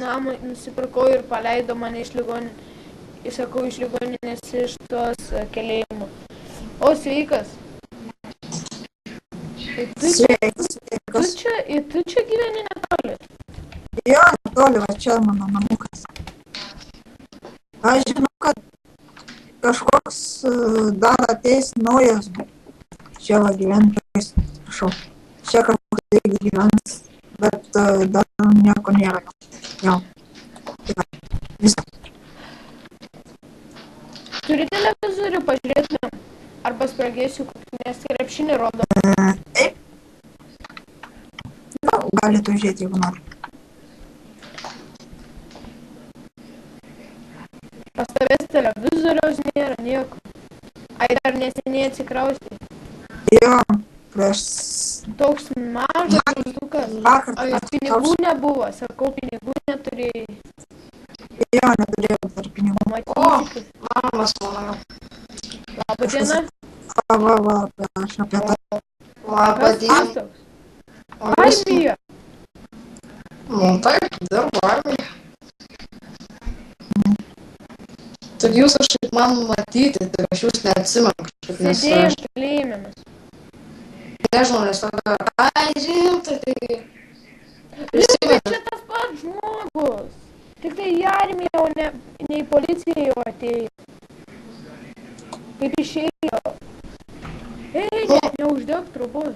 namą, nusipirkau ir paleido mane iš ligoninės iš tos kalėjimų. O, sveikas. Sveikas. Tu čia gyveni netoli? Jo, netoli, va čia mano namukas. Aš žinau, kad kažkoks dar ateis naujas. Čia va gyventojas, prašau. Čia kažkoks irgi gyvens, bet dar nieko nėra. Jo. Viskas. Turi televizorių, pažiūrėtumėm. Arba spragėsiu, nes krepšinį rodo. Taip. Nu, galite užėti, jeigu nori. Pas tavęs televizoriaus nėra, nieko. Ai, dar neseniai atsikraustė. Jo, prieš... Toks mažas mažukas. Ai, pinigų nebuvo, sakau, pinigų neturėjai. Jo, neturėjau dar pinigų. Matysi. Labas, mano. Labą dieną. Va, aš apie tai. Labą dieną. Armija. Nu, taip, dirbu armija. Tik jūs kažkaip man matyti, tik aš jūs neatsimenu kažkaip, nes Sėdėjom kalėjime mes. nežinau, nes tokia, ai, rimtai, tai... Rimtai, čia tas pats žmogus. Tik tai į armiją, o ne į policiją jau atėjo. Kaip išėjo. Ei, neuždėk trubos.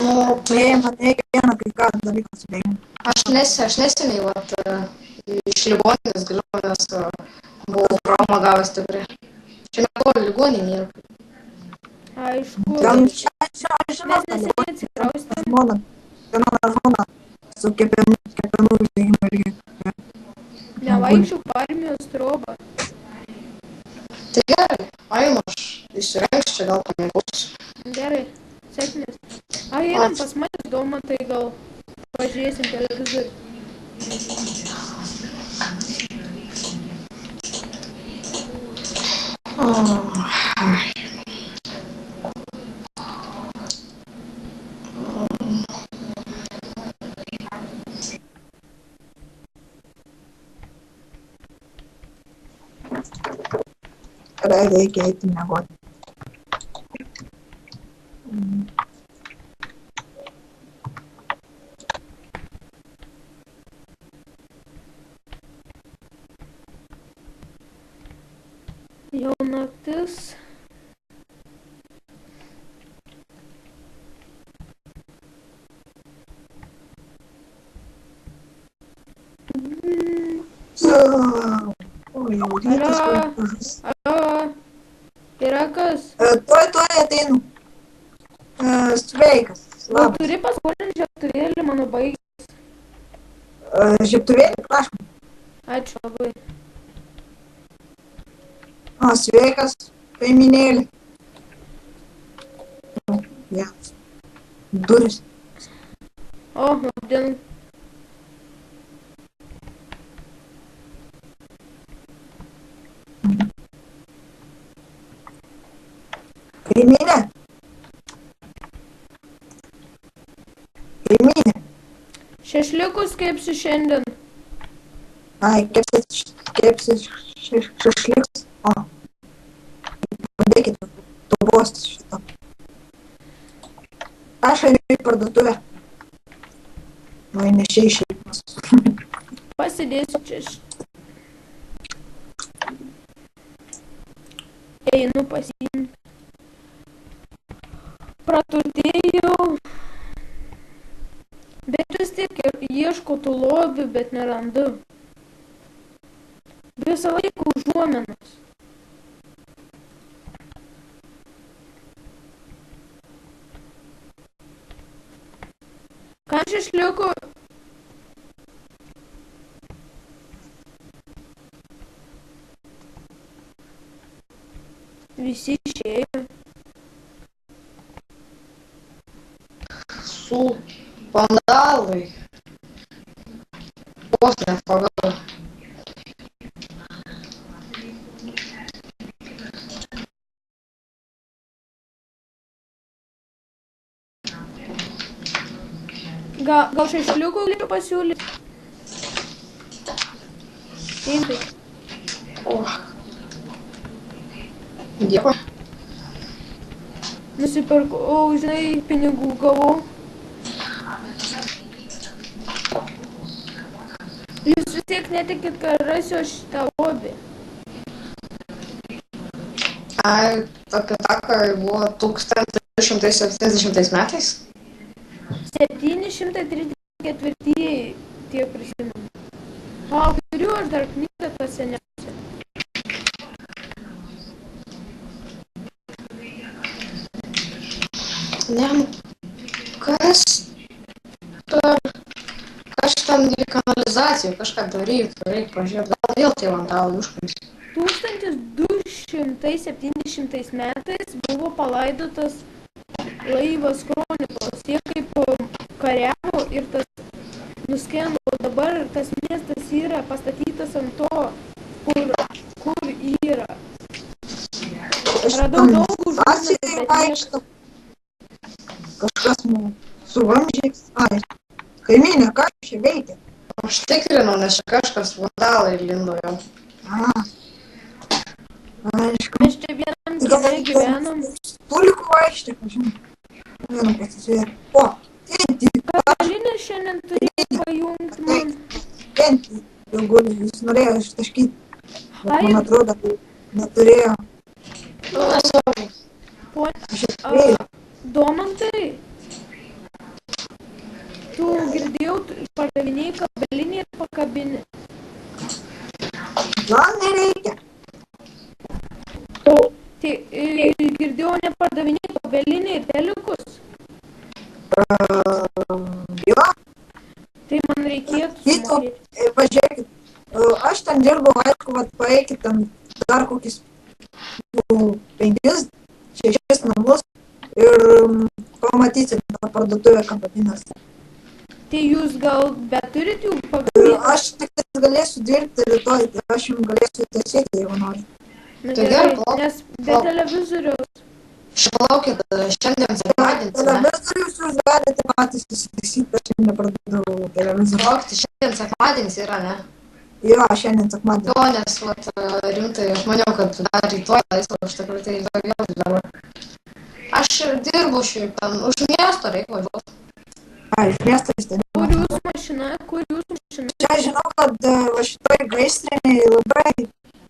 Nu, Tai man reikia vieną kai ką dalyką sudėjimą. aš neseniai, vat, iš ligoninės galiu, nes buvau traumą gavęs tikrai. Čia netoli ligoninė. Aišku. Ten čia, aš žinau, Mes neseniai atsikraustėm. žmona, su kepenų uždėjimu irgi. Nevaikščiau po armijos trobą. Tai gerai, ainu aš įsirengs čia gal pamėgosiu. Gerai, sėkmės. Ai, einam pas manęs domą, tai gal pažiūrėsim televizorių. Reikia eiti miegoti. Jau naktis. Oi, jau rytas gražus. Alio, yra kas? Tuoj ateinu. Sveikas. Gal Labas. turi paskolinti žiebtuvėlį, mano baigęs? Žiebtuvėlį, prašom. Ačiū labai. Sveikas, kaimynėlį. Ja. Duris. O, labdien. Kaimynė. Kaimynė. Šešlikus kepsiu šiandien. Ai, kepsis šašliks. O. Padėkit, tubos šitą. Aš einu į parduotuvę. Vai nešiai šeimas. Pasidėsiu čia. Einu pasiimti. Praturtėjau. Bet vis tiek ieškau tų lobių, bet nerandu. Visą laiką užuomenas. Ką šešliuku? Visi išėjo. Su vandalai. Vos nepagavo. Gal šešliukų galiu pasiūlyti? Imtai. O. Dėkui. Nusipirkau, žinai, pinigų gavau. Jūs vis tiek netikit, kad rasiu šitą lobį. Ai, apie tą, kai buvo 1370 metais. 734 tiek prisimenu. O, turiu aš dar knygą tą seniausią. Ne, kas ten į kanalizaciją, kažką darytų, reikia pažiūrėti, gal vėl tie vandalai užkris. 1770 metais buvo palaidotas laivas Kronikos. Jie kaip kariavo ir tas nuskendo. Dabar tas miestas yra pastatytas ant to, kur yra. Radau daug užuominų, bet vaikšto. Kažkas su vamzdžiais. Ai, kaimynė, ką čia veikia? Aš tikrinau, nes čia kažkas vandalai lindo jau. Aišku. mes čia vienam kieme gyvenam. Tulikų vaikštė, kažin. Vieną pasisvėrė. O, tėti. Katalinė šiandien turėjo pajungti man. Tėti, jau guli, jis norėjo ištaškyti. Bet Ai. man atrodo, tai neturėjo. Domantai, tu girdėjau, pardavinėjai kabelinį ir pakabinį. Gal nereikia. Tai girdėjau, nepardavinėjai kabelinį ir telikus. Jo, Tai man reikėtų Vyto, sumokėti. pažiūrėkit, aš ten dirbau, aišku, paeikit ten dar kokius 5-6 namus ir pamatysit tą parduotuvę kabinas. Tai jūs gal beturit jų pakabinį? Aš tik galėsiu dirbti rytoj, tai aš jums galėsiu tiesėti, jeigu nori. Na Tai gerai, gerai, nes be televizoriaus. Palaukit, šiandien sekmadienis, ne? Televizorius jūs galite patys susitaisyti, aš jums neparduodavau televizorių. Palaukit, šiandien sekmadienis yra, ne? Jo, šiandien sekmadienį. Jo, nes rimtai, aš maniau, kad dar rytoj laisvo, aš tikrai tai vėl dirbu. Aš dirbu šiaip ten, už miesto reikia važiuoti. Ai, iš miesto jūs ten. Kur jūsų mašina? Čia žinau, kad va šitoj gaisriniai labai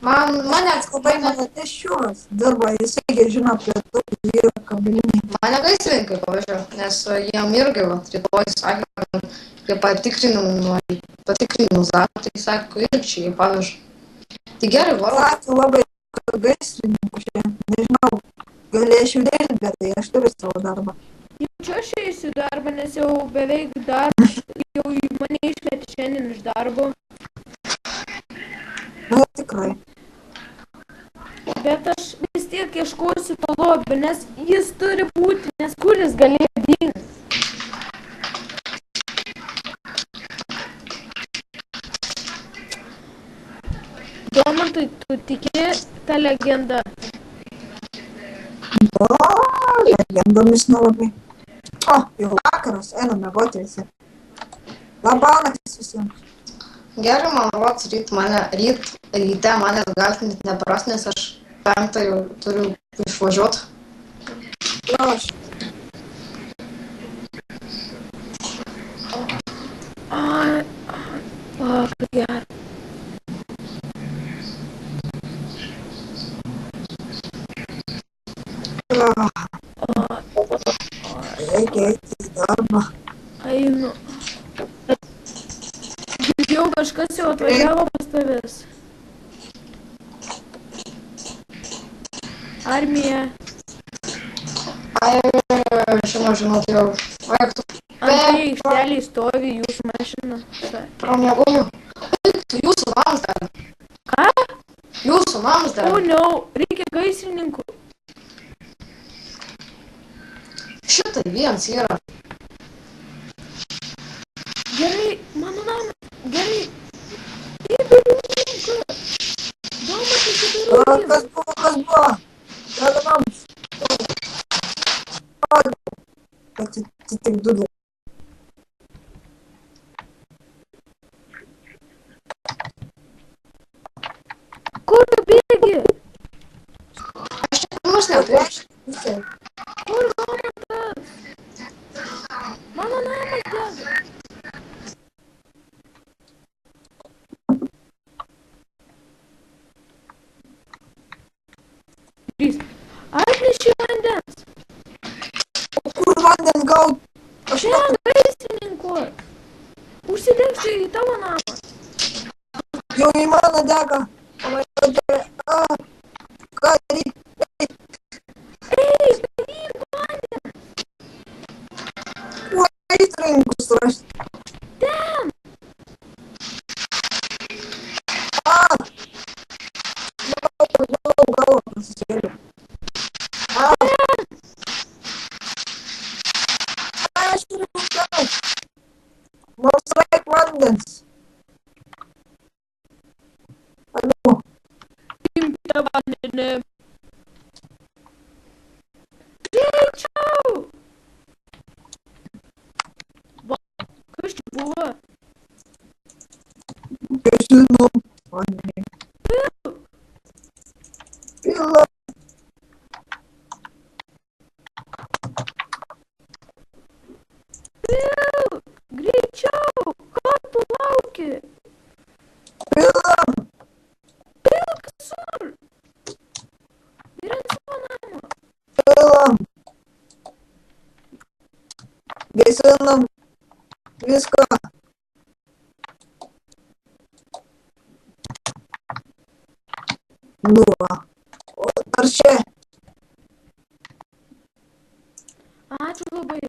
Mane tešiūras dirba, jisai žino apie tokį vyrą kabelinį. Mane gaisrininkai pavežė, nes jiem irgi rytoj sakė, kad jie patikrinimus daro, tai sako, irgi čia jie pavežė. Tai gerai, varo. Ačiū labai gaisrininkų šiandien. Nežinau, galėčiau dirbti, bet tai aš turiu savo darbą. Jaučiu aš eisiu į darbą, nes jau beveik darbas, jau mane išmetė šiandien iš darbo. Na, tikrai. Bet aš vis tiek ieškosiu to lobio, nes jis turi būti, nes kur jis galėjo dingti. Domantai, tu tiki tą legendą? O, legendomis nelabai. O, jau vakaras, einam miegoti visi. Labanaktis visiems. Gerai, man rods, ryte manęs galtinti nepras, nes aš 5 jau turiu išvažiuoti. Jo, aš. Gerai. Reikia eiti į darbą. Einu. Girdėjau, kažkas jau atvažiavo pas tavęs. Armija. Ai, žinau, tai jau vaiktų. Ant aikštelėj stovi jūsų mašina. Pramiegojau. Jūsų namas dar. Ką? Jūsų namas dar. O, ne, reikia gaisrininkų. Šitai vienas yra. Gerai, mano namas. Gerai. Įdariuką. Domas įsidariuką. Kas buvo? Tada mums. Kad tik dudai. Nepuoš. Kur Domantas? Mano namas dega. Trys. Atneši vandens. Kur vandens gaut? Aš Čia gaisrininkus. Užsidegs į tavo namą. jau į mano dega. Ką daryti? Ei, paimk vandenį. Kur gaisrininkus rasti? Ten. Galvą pasisėliu. Gaisrininkai. Mums reik vandens. Alio. Imkite vandenį. Greičiau. Va, kas čia buvo? Gesinom vandenį. Pila. Pil, greičiau. Ką tu lauki? Pilam. Pilk visur. Ir ant savo namo. Pilam. Gesinam viską. Nu va. O ar čia? Ačiū labai.